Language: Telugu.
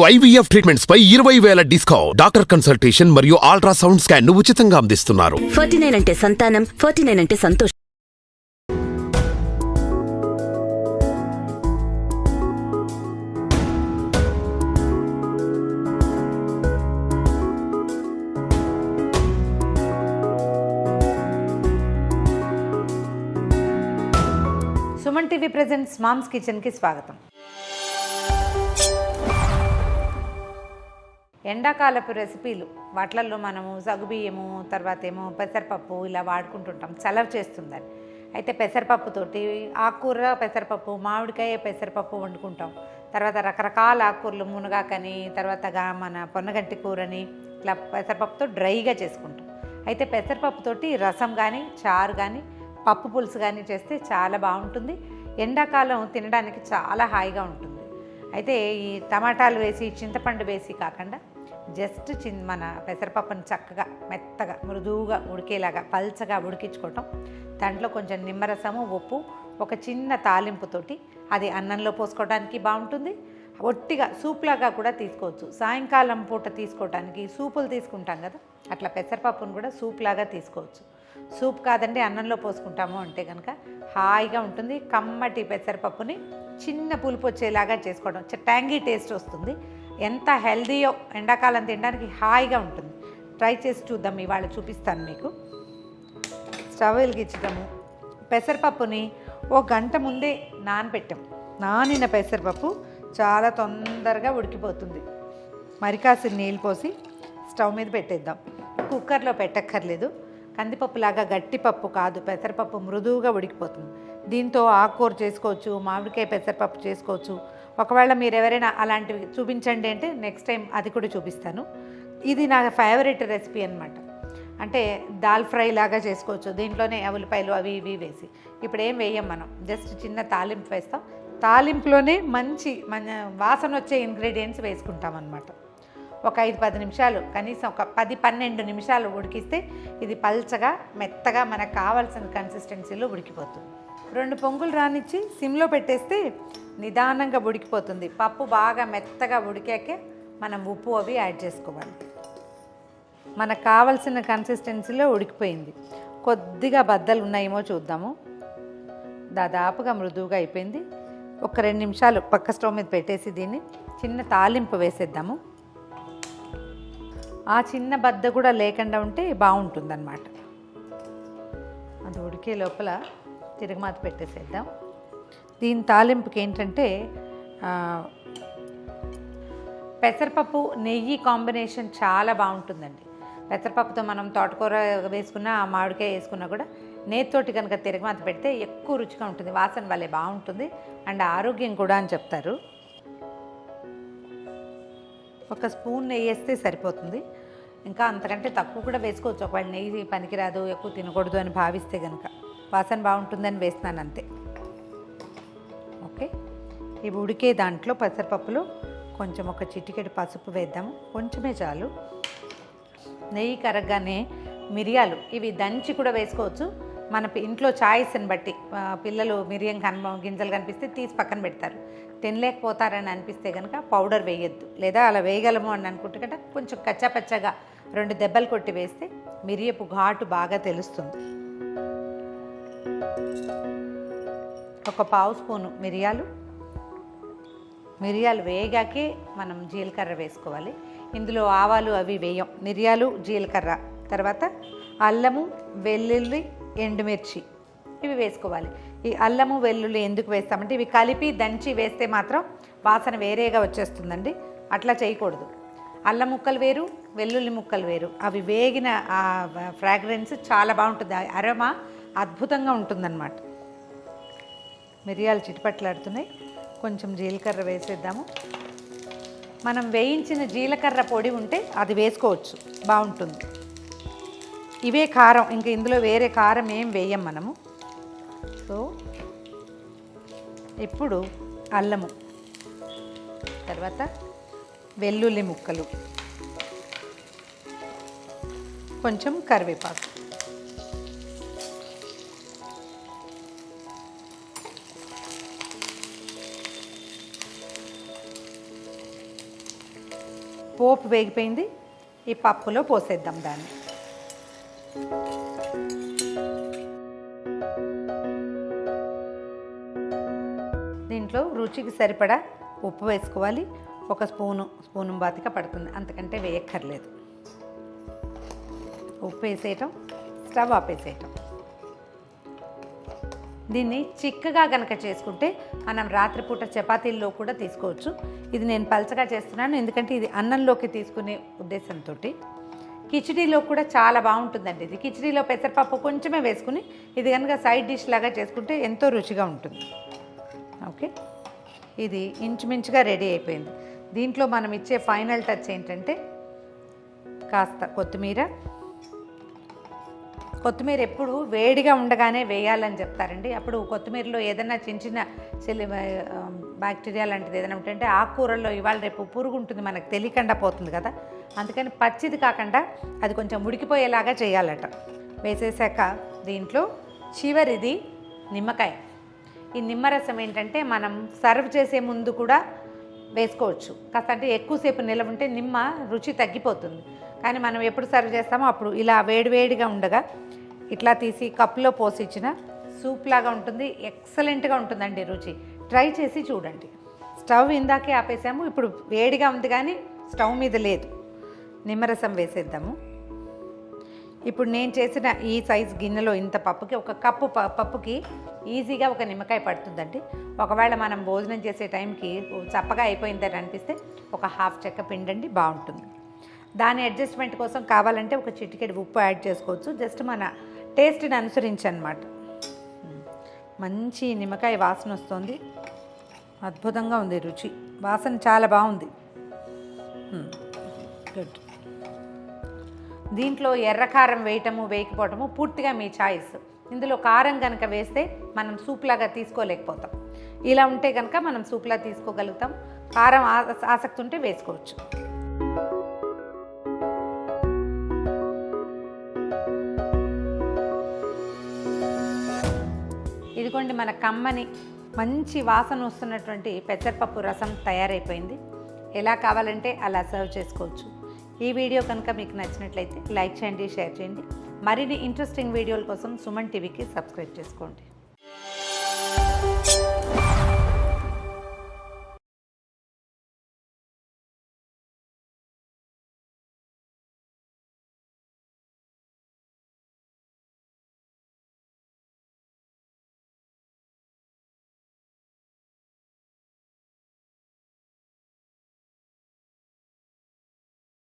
IVF ట్రీట్మెంట్స్ పై 20,000 డిస్కౌంట్. డాక్టర్ కన్సల్టేషన్ మరియు అల్ట్రాసౌండ్ స్కాన్ ను ఉచితంగా అందిస్తున్నారు. 49 అంటే సంతానం, 49 అంటే సంతోషం. సుమన్ టీవీ ప్రెజెంట్స్ మామ్స్ కిచెన్కి స్వాగతం. ఎండాకాలపు రెసిపీలు వాటిల్లో మనము సగ్గుబియ్యము, తర్వాత ఏమో పెసరపప్పు ఇలా వాడుకుంటుంటాం, చలవ చేస్తుందని. అయితే పెసరపప్పుతోటి ఆకుకూర పెసరపప్పు, మామిడికాయ పెసరపప్పు వండుకుంటాం. తర్వాత రకరకాల ఆకుకూరలు, మునగాకని, తర్వాత మన పొన్నగంటి కూరని ఇట్లా పెసరపప్పుతో డ్రైగా చేసుకుంటాం. అయితే పెసరపప్పుతోటి రసం కానీ, చారు కానీ, పప్పు పులుసు కానీ చేస్తే చాలా బాగుంటుంది. ఎండాకాలం తినడానికి చాలా హాయిగా ఉంటుంది. అయితే ఈ టమాటాలు వేసి, చింతపండు వేసి కాకుండా జస్ట్ మన పెసరపప్పుని చక్కగా మెత్తగా మృదువుగా ఉడికేలాగా పల్చగా ఉడికించుకోవటం. దాంట్లో కొంచెం నిమ్మరసము, ఉప్పు, ఒక చిన్న తాలింపుతోటి అది అన్నంలో పోసుకోవడానికి బాగుంటుంది. ఒట్టిగా సూప్లాగా కూడా తీసుకోవచ్చు. సాయంకాలం పూట తీసుకోవడానికి సూపులు తీసుకుంటాం కదా, అట్లా పెసరపప్పును కూడా సూప్ లాగా తీసుకోవచ్చు. సూప్ కాదండి అన్నంలో పోసుకుంటాము అంటే కనుక హాయిగా ఉంటుంది. కమ్మటి పెసరపప్పుని చిన్న పులుపు వచ్చేలాగా చేసుకోవడం, ట్యాంగీ టేస్ట్ వస్తుంది. ఎంత హెల్దీయో, ఎండాకాలం తినడానికి హాయిగా ఉంటుంది. ట్రై చేసి చూద్దాం. ఇవాళ చూపిస్తాను మీకు. స్టవ్ వెలిగించడము, పెసరపప్పుని ఓ గంట ముందే నానబెట్టాం. నానిన పెసరపప్పు చాలా తొందరగా ఉడికిపోతుంది. మరి కాసిన నీళ్ళు పోసి స్టవ్ మీద పెట్టేద్దాం. కుక్కర్లో పెట్టక్కర్లేదు. కందిపప్పులాగా గట్టి పప్పు కాదు, పెసరపప్పు మృదువుగా ఉడికిపోతుంది. దీంతో ఆకుకూర చేసుకోవచ్చు, మామిడికాయ పెసరపప్పు చేసుకోవచ్చు. ఒకవేళ మీరు ఎవరైనా అలాంటివి చూపించండి అంటే నెక్స్ట్ టైం అది కూడా చూపిస్తాను. ఇది నా ఫేవరెట్ రెసిపీ అనమాట. అంటే దాల్ ఫ్రై లాగా చేసుకోవచ్చు. దీంట్లోనే ఉల్లిపాయలు అవి ఇవి వేసి, ఇప్పుడు ఏం వేయం మనం, జస్ట్ చిన్న తాలింపు వేస్తాం. తాలింపులోనే మంచి వాసన వచ్చే ఇంగ్రీడియంట్స్ వేసుకుంటాం అన్నమాట. ఒక 5-10 నిమిషాలు, కనీసం ఒక 10-12 నిమిషాలు ఉడికిస్తే ఇది పల్చగా మెత్తగా మనకు కావాల్సిన కన్సిస్టెన్సీలో ఉడికిపోతుంది. 2 పొంగులు రానిచ్చి సిమ్లో పెట్టేస్తే నిదానంగా ఉడికిపోతుంది. పప్పు బాగా మెత్తగా ఉడికాకే మనం ఉప్పు అవి యాడ్ చేసుకోవాలి. మనకు కావాల్సిన కన్సిస్టెన్సీలో ఉడికిపోయింది. కొద్దిగా బద్దలు ఉన్నాయేమో చూద్దాము. దాదాపుగా మృదువుగా అయిపోయింది. ఒక 2 నిమిషాలు పక్క స్టవ్ మీద పెట్టేసి దీన్ని చిన్న తాలింపు వేసేద్దాము. ఆ చిన్న బద్ద కూడా లేకుండా ఉంటే బాగుంటుందన్నమాట. అది ఉడికే లోపల తిరగమాత పెట్టేసేద్దాం. దీని తాలింపుకి ఏంటంటే పెసరపప్పు నెయ్యి కాంబినేషన్ చాలా బాగుంటుందండి. పెసరపప్పుతో మనం తోటకూర వేసుకున్నా, మామిడికాయ వేసుకున్నా కూడా నేతితోటి కనుక తిరగమాత పెడితే ఎక్కువ రుచిగా ఉంటుంది. వాసన వల్లే బాగుంటుంది అండ్ ఆరోగ్యం కూడా అని చెప్తారు. ఒక స్పూన్ నెయ్యి వేస్తే సరిపోతుంది. ఇంకా అంతకంటే తక్కువ కూడా వేసుకోవచ్చు. ఒకవేళ నెయ్యి పనికిరాదు, ఎక్కువ తినకూడదు అని భావిస్తే కనుక. వాసన బాగుంటుందని వేస్తున్నాను అంతే. ఓకే, ఇవి ఉడికే దాంట్లో పెసరపప్పులో కొంచెం ఒక చిటికెడు పసుపు వేద్దాము. కొంచెమే చాలు. నెయ్యి కరగగానే మిరియాలు ఇవి దంచి కూడా వేసుకోవచ్చు. మన ఇంట్లో చాయిస్ని బట్టి. పిల్లలు మిరియం గింజలు కనిపిస్తే తీసి పక్కన పెడతారు. తినలేకపోతారని అనిపిస్తే కనుక పౌడర్ వేయొద్దు. లేదా అలా వేయగలము అని అనుకుంటే కనుక కొంచెం కచ్చాపచ్చగా 2 దెబ్బలు కొట్టి వేస్తే మిరియపు ఘాటు బాగా తెలుస్తుంది. ఒక 1/2 స్పూను మిరియాలు వేగాకే మనం జీలకర్ర వేసుకోవాలి. ఇందులో ఆవాలు అవి వేయం. మిరియాలు, జీలకర్ర, తర్వాత అల్లము, వెల్లుల్లి, ఎండుమిర్చి ఇవి వేసుకోవాలి. ఈ అల్లము, వెల్లుల్లి ఎందుకు వేస్తామంటే ఇవి కలిపి దంచి వేస్తే మాత్రం వాసన వేరేగా వచ్చేస్తుందండి. అట్లా చేయకూడదు. అల్లం ముక్కలు వేరు, వెల్లుల్లి ముక్కలు వేరు. అవి వేగిన ఆ ఫ్రాగ్రెన్స్ చాలా బాగుంటుంది. అరోమా అద్భుతంగా ఉంటుందన్నమాట. మిరియాలు చిటిపట్లాడుతున్నాయి. కొంచెం జీలకర్ర వేసేద్దాము. మనం వేయించిన జీలకర్ర పొడి ఉంటే అది వేసుకోవచ్చు, బాగుంటుంది. ఇవే కారం, ఇంకా ఇందులో వేరే కారం ఏం వేయం మనము. సో ఇప్పుడు అల్లము, తర్వాత వెల్లుల్లి ముక్కలు, కొంచెం కరివేపాకు, పోపు వేగిపోయింది, ఈ పప్పులో పోసేద్దాం దాన్ని. దీంట్లో రుచికి సరిపడా ఉప్పు వేసుకోవాలి. ఒక స్పూను బాతిక పడుతుంది, అంతకంటే వేయక్కర్లేదు. ఉప్పు వేసేయటం, స్టవ్ ఆపేసేయటం. దీన్ని చిక్కగా కనుక చేసుకుంటే మనం రాత్రిపూట చపాతీల్లో కూడా తీసుకోవచ్చు. ఇది నేను పలచగా చేస్తున్నాను ఎందుకంటే ఇది అన్నంలోకి తీసుకునే ఉద్దేశంతో. కిచిడీలో కూడా చాలా బాగుంటుందండి ఇది. కిచిడీలో పెసరపప్పు కొంచెమే వేసుకుని ఇది కనుక సైడ్ డిష్ లాగా చేసుకుంటే ఎంతో రుచిగా ఉంటుంది. ఓకే, ఇది ఇంచుమించుగా రెడీ అయిపోయింది. దీంట్లో మనం ఇచ్చే ఫైనల్ టచ్ ఏంటంటే కాస్త కొత్తిమీర ఎప్పుడు వేడిగా ఉండగానే వేయాలని చెప్తారండి. అప్పుడు కొత్తిమీరలో ఏదైనా చిన్న బ్యాక్టీరియా లాంటిది ఏదైనా ఉంటుంటే ఆకుకూరల్లో ఇవాళ రేపు పురుగు ఉంటుంది, మనకు తెలియకుండా పోతుంది కదా. అందుకని పచ్చిది కాకుండా అది కొంచెం ఉడికిపోయేలాగా చేయాలట. వేసేసాక దీంట్లో చివరిది నిమ్మకాయ. ఈ నిమ్మరసం ఏంటంటే మనం సర్వ్ చేసే ముందు కూడా వేసుకోవచ్చు. కాస్త అంటే ఎక్కువసేపు నిలవ ఉంటే నిమ్మ రుచి తగ్గిపోతుంది. కానీ మనం ఎప్పుడు సర్వ్ చేస్తామో అప్పుడు ఇలా వేడివేడిగా ఉండగా ఇట్లా తీసి కప్పులో పోసి ఇచ్చిన సూప్ లాగా ఉంటుంది. ఎక్సలెంట్గా ఉంటుందండి రుచి. ట్రై చేసి చూడండి. స్టవ్ ఇందాకే ఆపేసాము, ఇప్పుడు వేడిగా ఉంది కానీ స్టవ్ మీద లేదు. నిమ్మరసం వేసేద్దాము. ఇప్పుడు నేను చేసిన ఈ సైజు గిన్నెలో ఇంత పప్పుకి ఒక కప్పు పప్పుకి ఈజీగా ఒక నిమ్మకాయ పడుతుందండి. ఒకవేళ మనం భోజనం చేసే టైంకి చప్పగా అయిపోయిందని అనిపిస్తే ఒక హాఫ్ చెక్క పిండండి, బాగుంటుంది. దాని అడ్జస్ట్మెంట్ కోసం కావాలంటే ఒక చిటికెడు ఉప్పు యాడ్ చేసుకోవచ్చు. జస్ట్ మన టేస్ట్ని అనుసరించి అన్నమాట. మంచి నిమ్మకాయ వాసన వస్తుంది, అద్భుతంగా ఉంది రుచి. వాసన చాలా బాగుంది. గుడ్. దీంట్లో ఎర్రకారం వేయటము వేయకపోవటము పూర్తిగా మీ చాయిస్. ఇందులో కారం కనుక వేస్తే మనం సూప్లాగా తీసుకోలేకపోతాం. ఇలా ఉంటే కనుక మనం సూప్లా తీసుకోగలుగుతాం. కారం ఆసక్తి ఉంటే వేసుకోవచ్చు. ఇదిగోండి మన కమ్మని మంచి వాసన వస్తున్నటువంటి పెసరపప్పు రసం తయారైపోయింది. ఎలా కావాలంటే అలా సర్వ్ చేసుకోవచ్చు. ఈ వీడియో కనుక మీకు నచ్చినట్లయితే లైక్ చేయండి, షేర్ చేయండి. మరిన్ని ఇంట్రెస్టింగ్ వీడియోల కోసం సుమన్ టీవీకి సబ్స్క్రైబ్ చేసుకోండి.